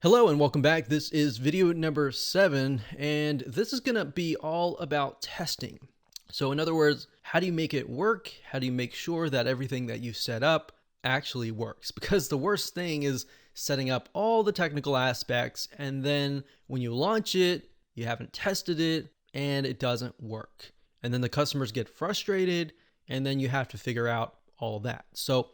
Hello and welcome back. This is video number 7, and this is going to be all about testing. So in other words, how do you make it work? How do you make sure that everything that you set up actually works? Because the worst thing is setting up all the technical aspects, and then when you launch it, you haven't tested it and it doesn't work. And then the customers get frustrated, and then you have to figure out all that. So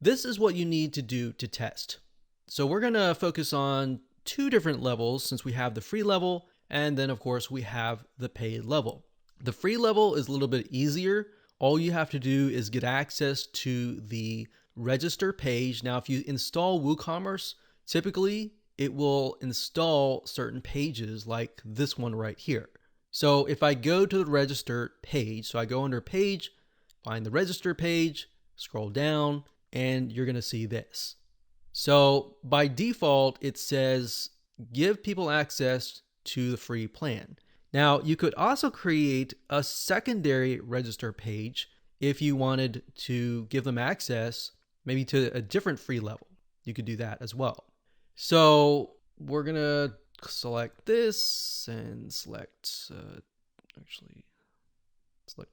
this is what you need to do to test. So we're going to focus on two different levels since we have the free level and then of course we have the paid level. The free level is a little bit easier. All you have to do is get access to the register page. Now, if you install WooCommerce, typically it will install certain pages like this one right here. So if I go to the register page, so I go under page, find the register page, scroll down, and you're going to see this. So by default, it says give people access to the free plan. Now, you could also create a secondary register page if you wanted to give them access maybe to a different free level. You could do that as well. So we're going to select this and select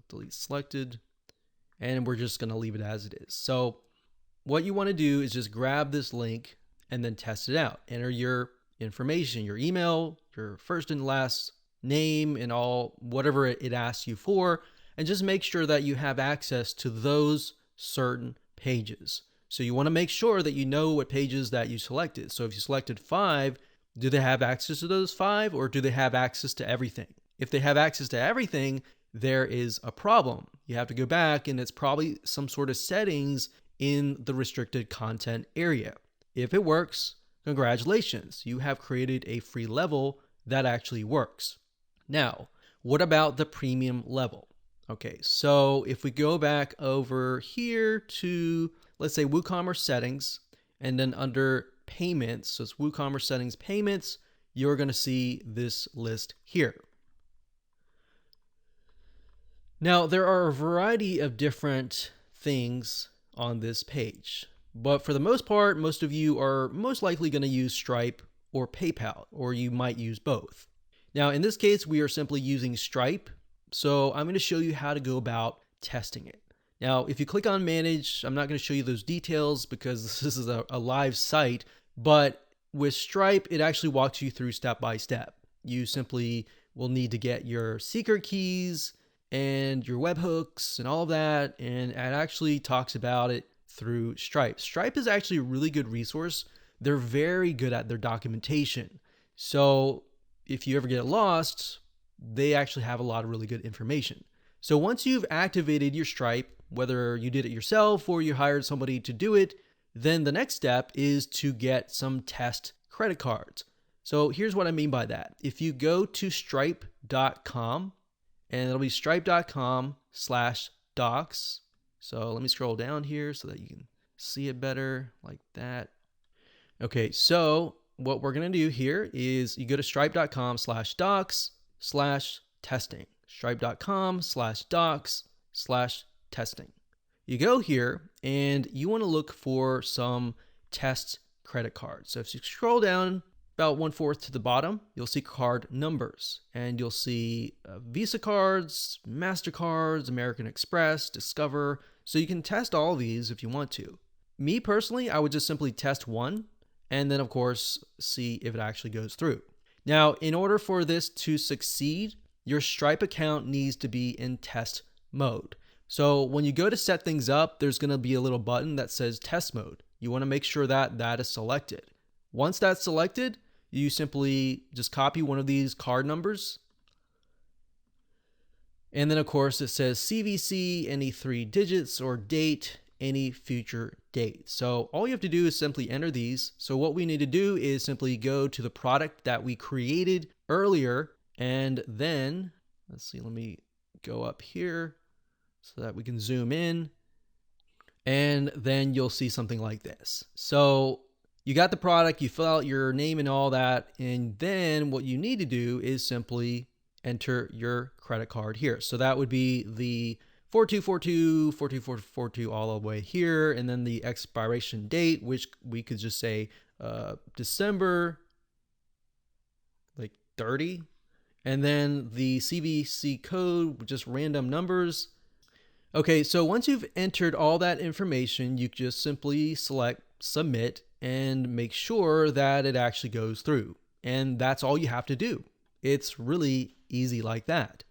delete selected, and we're just going to leave it as it is. So what you want to do is just grab this link and then test it out. Enter your information, your email, your first and last name, and all whatever it asks you for, and just make sure that you have access to those certain pages. So you want to make sure that you know what pages that you selected. So if you selected 5, do they have access to those 5, or do they have access to everything? If they have access to everything, there is a problem. You have to go back, and it's probably some sort of settings in the restricted content area. If it works, congratulations, you have created a free level that actually works. Now, what about the premium level? Okay, so if we go back over here to, let's say, WooCommerce settings, and then under payments, so it's WooCommerce settings payments, you're going to see this list here. Now, there are a variety of different things on this page, but for the most part, most of you are most likely going to use Stripe or PayPal, or you might use both. Now, in this case, we are simply using Stripe, so I'm going to show you how to go about testing it. Now, if you click on manage, I'm not going to show you those details because this is a live site, but with Stripe, it actually walks you through step by step. You simply will need to get your secret keys and your webhooks and all of that, and it actually talks about it through Stripe. Stripe is actually a really good resource. They're very good at their documentation. So if you ever get lost, they actually have a lot of really good information. So once you've activated your Stripe, whether you did it yourself or you hired somebody to do it, then the next step is to get some test credit cards. So here's what I mean by that. If you go to stripe.com, and it'll be stripe.com/docs. So let me scroll down here so that you can see it better like that. Okay, so what we're going to do here is you go to stripe.com/docs/testing. Stripe.com/docs/testing. You go here and you want to look for some test credit cards. So if you scroll down about 1/4 to the bottom, you'll see card numbers, and you'll see Visa cards, MasterCards, American Express, Discover. So you can test all of these if you want to. Me personally, I would just simply test one, and then of course see if it actually goes through. Now, in order for this to succeed, your Stripe account needs to be in test mode. So when you go to set things up, there's going to be a little button that says test mode. You want to make sure that that is selected. Once that's selected, you simply just copy one of these card numbers. And then of course it says CVC, any 3 digits, or date, any future date. So all you have to do is simply enter these. So what we need to do is simply go to the product that we created earlier, and then, let's see, let me go up here so that we can zoom in, and then you'll see something like this. So you got the product, you fill out your name and all that, and then what you need to do is simply enter your credit card here. So that would be the 4242, 4242 all the way here, and then the expiration date, which we could just say December 30. And then the CVC code, just random numbers. Okay, so once you've entered all that information, you just simply select submit and make sure that it actually goes through. And that's all you have to do. It's really easy like that.